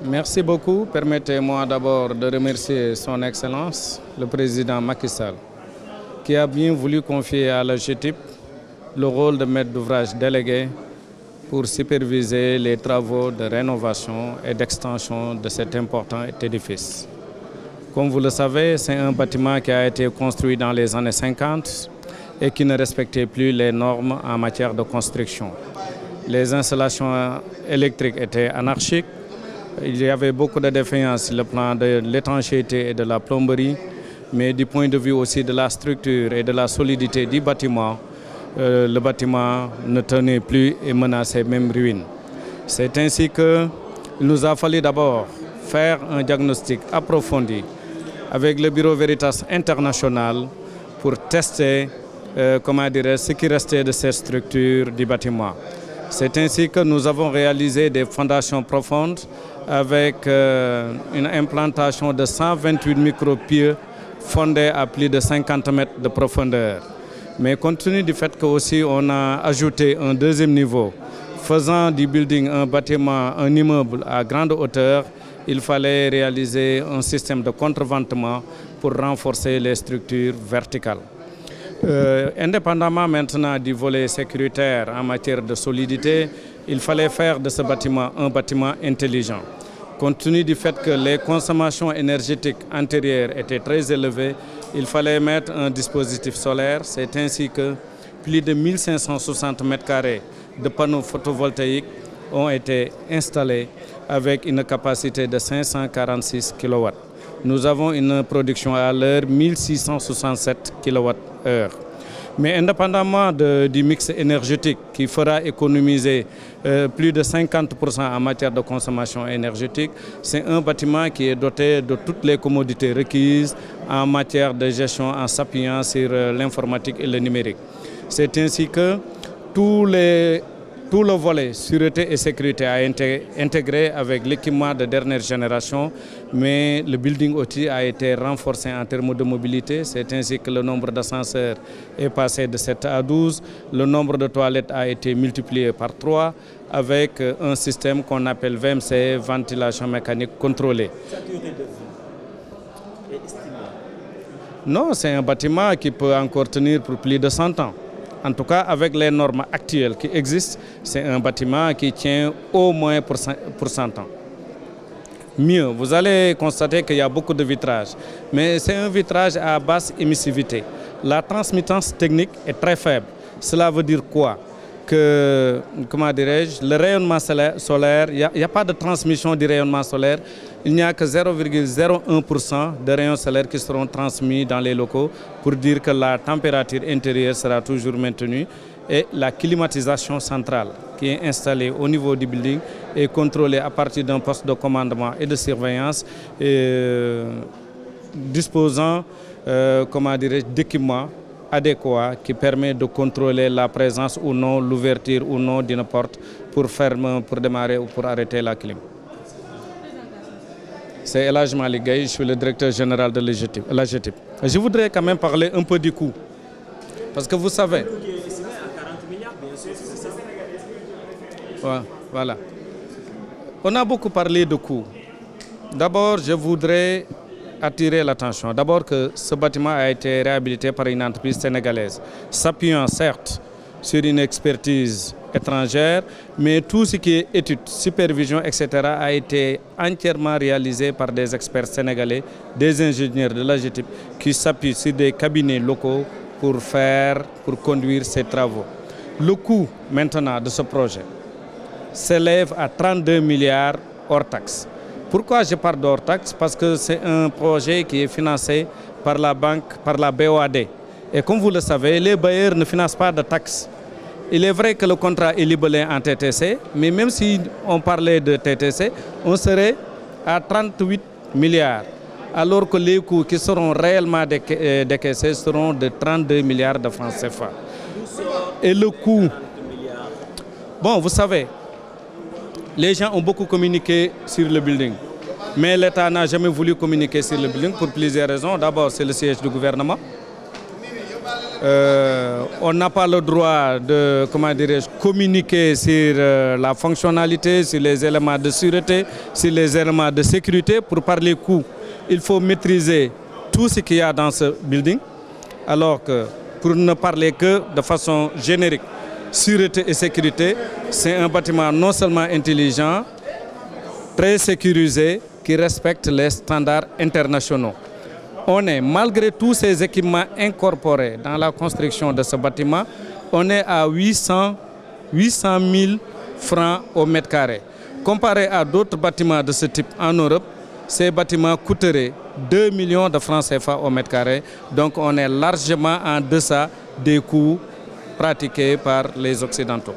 Merci beaucoup. Permettez-moi d'abord de remercier son Excellence, le président Macky Sall, qui a bien voulu confier à l'AGETIP le rôle de maître d'ouvrage délégué pour superviser les travaux de rénovation et d'extension de cet important édifice. Comme vous le savez, c'est un bâtiment qui a été construit dans les années 50 et qui ne respectait plus les normes en matière de construction. Les installations électriques étaient anarchiques. Il y avait beaucoup de défaillances sur le plan de l'étanchéité et de la plomberie, mais du point de vue aussi de la structure et de la solidité du bâtiment, le bâtiment ne tenait plus et menaçait même ruine. C'est ainsi qu'il nous a fallu d'abord faire un diagnostic approfondi avec le Bureau Veritas International pour tester ce qui restait de cette structure du bâtiment. C'est ainsi que nous avons réalisé des fondations profondes avec une implantation de 128 micropieux fondés à plus de 50 mètres de profondeur. Mais compte tenu du fait qu'on a ajouté un deuxième niveau, faisant du building un bâtiment, un immeuble à grande hauteur, il fallait réaliser un système de contreventement pour renforcer les structures verticales. Indépendamment maintenant du volet sécuritaire en matière de solidité, il fallait faire de ce bâtiment un bâtiment intelligent. Compte tenu du fait que les consommations énergétiques antérieures étaient très élevées, il fallait mettre un dispositif solaire. C'est ainsi que plus de 1560 m² de panneaux photovoltaïques ont été installés avec une capacité de 546 kW. Nous avons une production à l'heure 1667 kWh. Mais indépendamment du mix énergétique qui fera économiser plus de 50% en matière de consommation énergétique, c'est un bâtiment qui est doté de toutes les commodités requises en matière de gestion en s'appuyant sur l'informatique et le numérique. C'est ainsi que tout le volet sûreté et sécurité a été intégré avec l'équipement de dernière génération, mais le building aussi a été renforcé en termes de mobilité. C'est ainsi que le nombre d'ascenseurs est passé de 7 à 12. Le nombre de toilettes a été multiplié par 3 avec un système qu'on appelle VMC, ventilation mécanique contrôlée. Sa durée de vie est estimée? Non, c'est un bâtiment qui peut encore tenir pour plus de 100 ans. En tout cas, avec les normes actuelles qui existent, c'est un bâtiment qui tient au moins pour 100 ans. Mieux, vous allez constater qu'il y a beaucoup de vitrages, mais c'est un vitrage à basse émissivité. La transmittance technique est très faible. Cela veut dire quoi? Que, le rayonnement solaire, il n'y a pas de transmission du rayonnement solaire. Il n'y a que 0,01% de rayons solaires qui seront transmis dans les locaux pour dire que la température intérieure sera toujours maintenue et la climatisation centrale qui est installée au niveau du building est contrôlée à partir d'un poste de commandement et de surveillance disposant d'équipements adéquats qui permet de contrôler la présence ou non, l'ouverture ou non d'une porte pour démarrer ou pour arrêter la clim. C'est El Hadj Malick Gueye, je suis le directeur général de l'AGETIP. Je voudrais quand même parler un peu du coût. Parce que vous savez... Voilà. On a beaucoup parlé de coût. D'abord, je voudrais attirer l'attention. D'abord que ce bâtiment a été réhabilité par une entreprise sénégalaise, s'appuyant certes sur une expertise étrangère, mais tout ce qui est études, supervision, etc. a été entièrement réalisé par des experts sénégalais, des ingénieurs de l'AGETIP qui s'appuient sur des cabinets locaux pour conduire ces travaux. Le coût maintenant de ce projet s'élève à 32 milliards hors taxes. Pourquoi je parle d'hors taxes? Parce que c'est un projet qui est financé par la banque, par la BOAD. Et comme vous le savez, les bailleurs ne financent pas de taxes. Il est vrai que le contrat est libellé en TTC, mais même si on parlait de TTC, on serait à 38 milliards, alors que les coûts qui seront réellement décaissés seront de 32 milliards de francs CFA. Et le coût... Bon, vous savez, les gens ont beaucoup communiqué sur le building, mais l'État n'a jamais voulu communiquer sur le building pour plusieurs raisons. D'abord, c'est le siège du gouvernement. on n'a pas le droit de, comment dirais-je, communiquer sur la fonctionnalité, sur les éléments de sûreté, sur les éléments de sécurité. Pour parler coût, il faut maîtriser tout ce qu'il y a dans ce building. Alors que pour ne parler que de façon générique, sûreté et sécurité, c'est un bâtiment non seulement intelligent, très sécurisé, qui respecte les standards internationaux. On est, malgré tous ces équipements incorporés dans la construction de ce bâtiment, on est à 800 000 francs au mètre carré. Comparé à d'autres bâtiments de ce type en Europe, ces bâtiments coûteraient 2 millions de francs CFA au mètre carré. Donc on est largement en deçà des coûts pratiqués par les Occidentaux.